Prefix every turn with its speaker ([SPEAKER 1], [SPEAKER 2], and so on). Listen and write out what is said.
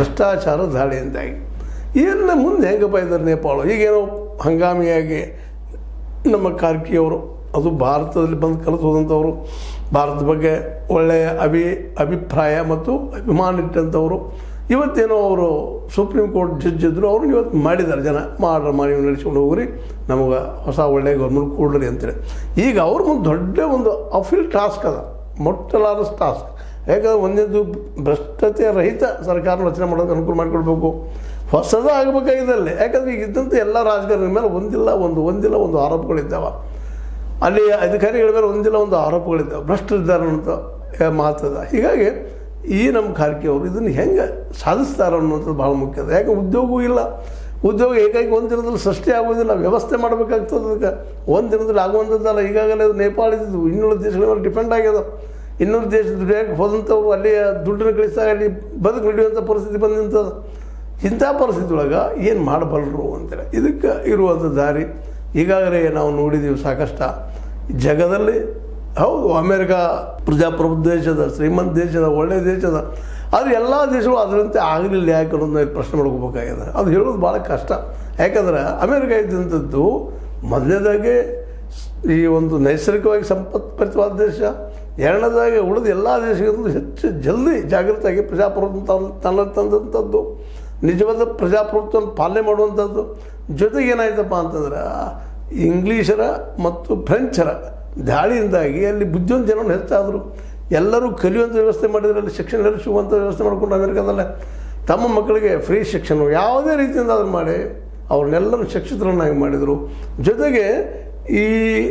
[SPEAKER 1] ಭ್ರಷ್ಟಾಚಾರ ದಾಳಿಯಿಂದಾಗಿ. ಏನು ಮುಂದೆ ಹೆಂಗಪ್ಪ ಇದ್ದಾರೆ ನೇಪಾಳ? ಈಗೇನೋ ಹಂಗಾಮಿಯಾಗಿ ನಮ್ಮ ಕಾರ್ಕಿಯವರು, ಅದು ಭಾರತದಲ್ಲಿ ಬಂದು ಕಲಿತು ಹೋದಂಥವ್ರು, ಭಾರತದ ಬಗ್ಗೆ ಒಳ್ಳೆಯ ಅಭಿಪ್ರಾಯ ಮತ್ತು ಅಭಿಮಾನ ಇಟ್ಟಂಥವ್ರು, ಇವತ್ತೇನೋ ಅವರು ಸುಪ್ರೀಂ ಕೋರ್ಟ್ ಜಡ್ಜ್ ಇದ್ದರು, ಅವ್ರನ್ನ ಇವತ್ತು ಮಾಡಿದ್ದಾರೆ ಜನ ಮಾಡಿ ನಡೆಸ್ಕೊಂಡು ಹೋಗ್ರಿ, ನಮಗೆ ಹೊಸ ಒಳ್ಳೆಯ ಗೌರ್ಮೆಂಟ್ ಕೊಡ್ರಿ ಅಂತೇಳಿ. ಈಗ ಅವ್ರ ಮುಂದೆ ದೊಡ್ಡ ಒಂದು ಅಫೀಲ್ ಟಾಸ್ಕ್ ಅದ, ಮೊಟ್ಟಲಾದ ಟಾಸ್ಕ್. ಯಾಕಂದ್ರೆ ಒಂದೇದು ಭ್ರಷ್ಟತೆ ರಹಿತ ಸರ್ಕಾರ ರಚನೆ ಮಾಡೋದಕ್ಕೆ ಅನುಕೂಲ ಮಾಡಿಕೊಡ್ಬೇಕು, ಹೊಸದ ಆಗಬೇಕಾಗಿದ್ದಲ್ಲಿ. ಯಾಕಂದರೆ ಈಗ ಇದ್ದಂಥ ಎಲ್ಲ ರಾಜಕಾರಣಿಗಳ ಮೇಲೆ ಒಂದಿಲ್ಲ ಒಂದು ಆರೋಪಗಳಿದ್ದಾವೆ, ಅಲ್ಲಿ ಅಧಿಕಾರಿಗಳ ಮೇಲೆ ಒಂದು ಆರೋಪಗಳಿದ್ದಾವೆ, ಭ್ರಷ್ಟರಿದ್ದಾರೆ ಅಂತ ಮಾತದ. ಹೀಗಾಗಿ ಈ ನಮ್ಮ ಖಾರ್ಗೆಯವರು ಇದನ್ನು ಹೆಂಗೆ ಸಾಧಿಸ್ತಾರೆ ಅನ್ನೋಂಥದ್ದು ಭಾಳ ಮುಖ್ಯ ಅದ. ಯಾಕೆ ಉದ್ಯೋಗವೂ ಇಲ್ಲ, ಉದ್ಯೋಗ ಏಕಾಗಿ ಒಂದು ದಿನದಲ್ಲಿ ಸೃಷ್ಟಿ ಆಗೋದಿಲ್ಲ, ವ್ಯವಸ್ಥೆ ಮಾಡಬೇಕಾಗ್ತದೆ. ಅದಕ್ಕೆ ಒಂದು ದಿನದಲ್ಲಿ ಆಗುವಂಥದ್ದಲ್ಲ. ಈಗಾಗಲೇ ಅದು ನೇಪಾಳ ಇದ್ದು ಇನ್ನೂರು ದೇಶಗಳ ಮೇಲೆ ಡಿಪೆಂಡ್ ಆಗ್ಯದ. ಇನ್ನೂರು ದೇಶ ದುಡಿಯೋಕೆ ಹೋದಂಥವ್ರು ಅಲ್ಲಿ ದುಡ್ಡನ್ನು ಗಳಿಸಿದಾಗ ಅಲ್ಲಿ ಬದುಕು ನಡೆಯುವಂಥ ಪರಿಸ್ಥಿತಿ ಬಂದಂಥದ್ದು. ಇಂಥ ಪರಿಸ್ಥಿತಿ ಒಳಗೆ ಏನು ಮಾಡಬಲ್ಲರು ಅಂತೇಳಿ ಇದಕ್ಕೆ ಇರುವಂಥ ದಾರಿ ಈಗಾಗಲೇ ನಾವು ನೋಡಿದ್ದೀವಿ ಸಾಕಷ್ಟು ಜಗದಲ್ಲಿ. ಹೌದು, ಅಮೇರಿಕಾ ಪ್ರಜಾಪ್ರಭುತ್ವ ದೇಶದ, ಶ್ರೀಮಂತ ದೇಶದ, ಒಳ್ಳೆಯ ದೇಶದ, ಆದರೆ ಎಲ್ಲ ದೇಶಗಳು ಅದರಂತೆ ಆಗಲಿಲ್ಲ ಯಾಕೆ ಅನ್ನೋದನ್ನ ಪ್ರಶ್ನೆ ಮಾಡ್ಕೋಬೇಕಾಗಿದೆ. ಅದು ಹೇಳೋದು ಭಾಳ ಕಷ್ಟ. ಯಾಕಂದ್ರೆ ಅಮೇರಿಕಾ ಇದ್ದಂಥದ್ದು ಮೊದಲನೇದಾಗಿ ಈ ಒಂದು ನೈಸರ್ಗಿಕವಾಗಿ ಸಂಪತ್ಭರಿತವಾದ ದೇಶ, ಎರಡನೇದಾಗಿ ಉಳಿದ ಎಲ್ಲ ದೇಶಗಳಿಂದ ಹೆಚ್ಚು ಜಲ್ದಿ ಜಾಗೃತಿಯಾಗಿ ಪ್ರಜಾಪ್ರಭುತ್ವ ತಂದಂಥದ್ದು, ನಿಜವಾದ ಪ್ರಜಾಪ್ರಭುತ್ವವನ್ನು ಪಾಲನೆ ಮಾಡುವಂಥದ್ದು. ಜೊತೆಗೆ ಏನಾಯ್ತಪ್ಪ ಅಂತಂದ್ರೆ ಇಂಗ್ಲೀಷರ ಮತ್ತು ಫ್ರೆಂಚರ ದಾಳಿಯಿಂದಾಗಿ ಅಲ್ಲಿ ಬುದ್ಧಿವಂತ ಜನರು ಹೆಚ್ಚಾದರು. ಎಲ್ಲರೂ ಕಲಿಯುವಂಥ ವ್ಯವಸ್ಥೆ ಮಾಡಿದರೆ, ಅಲ್ಲಿ ಶಿಕ್ಷಣ ಎಲ್ಲರೂ ಸಿಗುವಂಥ ವ್ಯವಸ್ಥೆ ಮಾಡಿಕೊಂಡು ಅಮೇರಿಕಾದಲ್ಲೇ ತಮ್ಮ ಮಕ್ಕಳಿಗೆ ಫ್ರೀ ಶಿಕ್ಷಣ ಯಾವುದೇ ರೀತಿಯಿಂದ ಅದನ್ನು ಮಾಡಿ ಅವ್ರನ್ನೆಲ್ಲರೂ ಶಿಕ್ಷಿತರನ್ನಾಗಿ ಮಾಡಿದರು. ಜೊತೆಗೆ ಈ